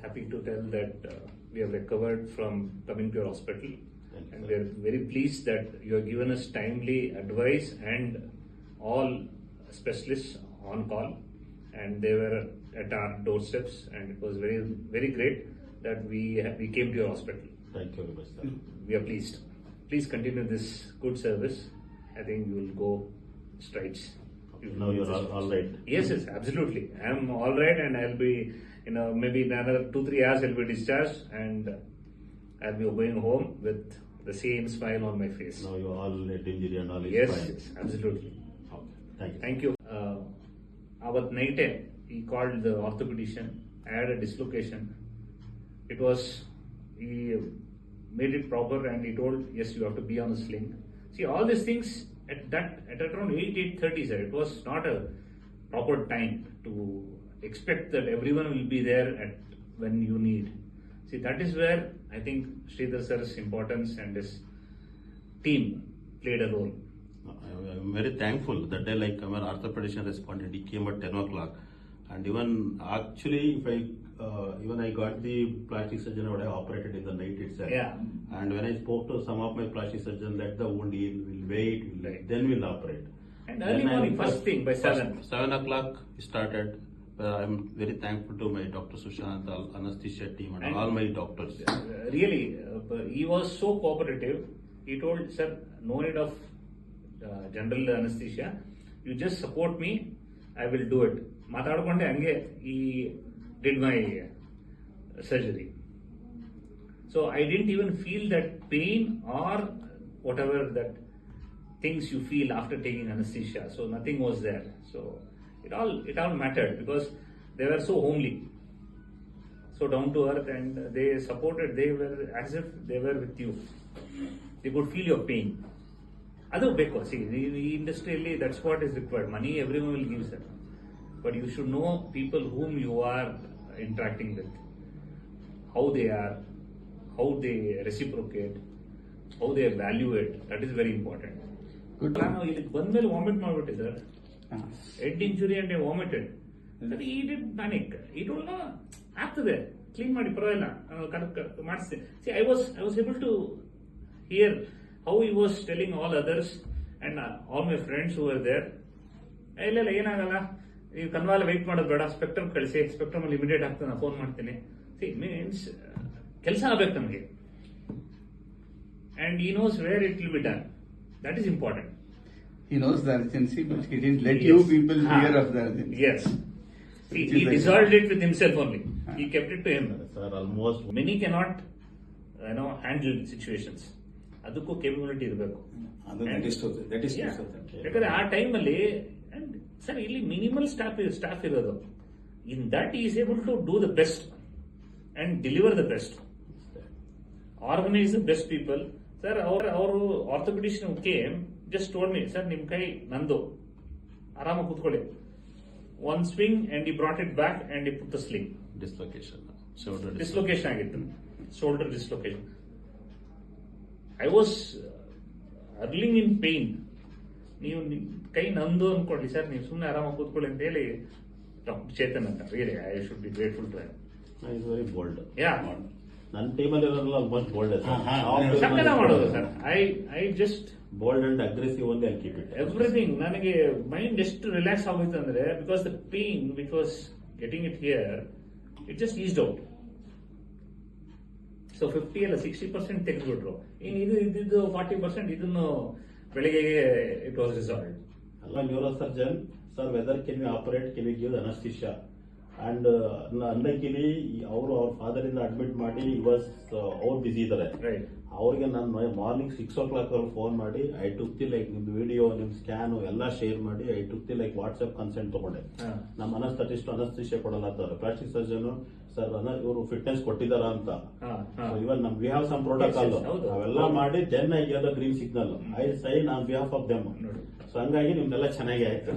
happy to tell that we have recovered from coming to your hospital, and we are very pleased that you have given us timely advice and all specialists on call, and they were at our doorsteps, and it was very, very great that we came to your hospital. Thank you very much, sir. We are pleased. Please continue this good service. I think you will go strides. Now you're all right. Yes, absolutely. I am all right, and I'll be, maybe in another 2-3 hours I'll be discharged, and I'll be going home with the same smile on my face. Now you're all net injury and all is Yes, fine. yes, absolutely. Okay. Thank you. Our night he called the orthopedician. I had a dislocation. He made it proper, and he told, yes, you have to be on a sling. See, all these things at around 8:30, sir. It was not a proper time to expect that everyone will be there when you need. See, that is where I think Sridhar sir's importance and his team played a role. I'm very thankful that day, like when orthopedician responded, he came at 10 o'clock. And even actually, if I got the plastic surgeon, I would have operated in the night itself. Yeah. And when I spoke to some of my plastic surgeons, let the wound heal, we'll wait, Right. then we'll operate. And early morning, first thing by 7. 7 o'clock started. I'm very thankful to my Dr. Sushant, anesthesia team, and all my doctors. Really, he was so cooperative. He told, sir, no need of general anesthesia. You just support me, I will do it. Matadkonde hange he did my surgery. So I didn't even feel that pain or whatever that things you feel after taking anesthesia. So nothing was there. So it all mattered because they were so homely, so down to earth, and they supported. They were as if they were with you. They could feel your pain. Adu beko. See, the industrially, that's what is required. Money everyone will give, sir. But you should know people whom you are interacting with, how they are, how they reciprocate, how they evaluate. That is very important. ನಾನು ಇಲ್ಲಿ ಬಂದ್ಮೇಲೆ vomit ಮಾಡ್ಬಿಟ್ಟೆ sir. Head injury and vomited. He did panic. He told ಆಗ್ತದೆ, clean ಮಾಡಿ ಪರವಾಗಿಲ್ಲ, ಮಾಡಿಸ್ತೀನಿ. See I was able to hear how he was telling all others and all my friends who were there. ಇಲ್ಲ ಏನಾಗಲ್ಲ, ಈ ಕನ್ವಾಲ weight ಮಾಡೋದು ಬೇಡ, spectrum ಕಳಿಸಿ, ಸ್ಪೆಕ್ಟ್ರಮ್ ಅಲ್ಲಿ ಇಮಿಡಿಯೇಟ್ ಆಗ್ತದೆ, ನಾನು ಫೋನ್ ಮಾಡ್ತೀನಿ. ಸಿ ಮೀನ್ಸ್ ಕೆಲಸ ಆಗ್ಬೇಕು ನಮಗೆ. And he knows where it will be done. That is important. He knows the urgency, but he didn't let you people hear of the urgency. Yes. See, he dissolved it with himself only. He kept it to him. Sir, almost. Many cannot, handle situations. ಅದಕ್ಕೂ capability ಇರಬೇಕು. ಯಾಕಂದ್ರೆ ಆ ಟೈಮಲ್ಲಿ sir ಇಲ್ಲಿ minimal staff ಇರೋದು. In that is able to do the best and deliver the best, organise the best people. Sir ಅವರು orthopedician came just told me, sir ನಿಮ್ ಕೈ ನಂದು, ಆರಾಮಾಗಿ ಕೂತ್ಕೊಳ್ಳಿ. One swing and he brought it back and he put the sling. Dislocation ಆಗಿತ್ತು, shoulder dislocation. I was hurling in pain. ನೀವು ಕೈ ನಂದು ಅನ್ಕೊಳ್ಳಿ ಸರ್, ನೀವು ಸುಮ್ಮನೆ ಆರಾಮಾಗಿ ಕೂತ್ಕೊಳ್ಳಿ ಅಂತ ಹೇಳಿ ಡಾಕ್ಟರ್ ಚೇತನ್ ಅಂತ. Really I should be grateful to him. Is very bold. Yeah, ನನ್ನ ಟೀಮಲ್ಲಿ ಇರೋಲ್ಲ ಆಲ್ಮೋಸ್ಟ್ ಬೋಲ್ಡ್. ಸಕ್ಕದ ಮಾಡೋದು sir. I just bold and aggressive ಒಂದೇ ಐ ಕೀಪ್ ಇಟ್. ಎವ್ರಿಥಿಂಗ್. ನನಗೆ ಮೈಂಡ್ ಎಷ್ಟು ರಿಲ್ಯಾಕ್ಸ್ ಆಗೋಯ್ತು ಅಂದ್ರೆ, because the pain which was getting it here, it just eased out. So 50 ಅಲ್ಲ 60% ತೆಗೆದ್ಬಿಟ್ರು. ಇದ್ದು 40% ಇದನ್ನು ಬೆಳಿಗ್ಗೆಗೆ ಇಟ್ ವಾಸ್ ರಿಸಾಲ್ವ್. ಅಲ್ಲ, neurosurgeon sir, whether can V operate, can we give anaesthesia and ಅನ್ನಕ್ಕಿಲಿ ಅವರು ಅವ್ರ ಫಾದರ್ ಇಂದ ಅಡ್ಮಿಟ್ ಮಾಡಿ ಅವ್ರು ಬಿಸಿ ಇದಾರೆ. ಅವ್ರಿಗೆ ನಾನು ಮಾರ್ನಿಂಗ್ 6 o'clock ಅವ್ರು ಫೋನ್ ಮಾಡಿ, ಐ ಟುಕ್ ದಿ ಲೈಕ್ ನಿಮ್ದು ವಿಡಿಯೋ, ನಿಮ್ ಸ್ಕ್ಯಾನ್ ಎಲ್ಲ ಶೇರ್ ಮಾಡಿ, I took the like WhatsApp consent ತಗೊಂಡೆ. ನಮ್ಮ ಅನಸ್ಟಿಷಿಯಾ ಕೊಡಲ್ಲ ಅಂತಾರೆ ಪ್ಲಾಸ್ಟಿಕ್ ಸರ್ಜನ್. ಸರ್ ಇವರು ಫಿಟ್ನೆಸ್ ಕೊಟ್ಟಿದಾರ ಅಂತ. ಇವನ್ ನಮ್ ವಿ ಹ್ಯಾವ್ ಸಮ್ ಪ್ರೋಟೋಕಾಲ್ ಅವೆಲ್ಲ ಮಾಡಿ then I get the green signal. I sign on behalf of them. So ಹಂಗಾಗಿ ನಿಮ್ದೆಲ್ಲ ಚೆನ್ನಾಗಿ ಆಯ್ತು.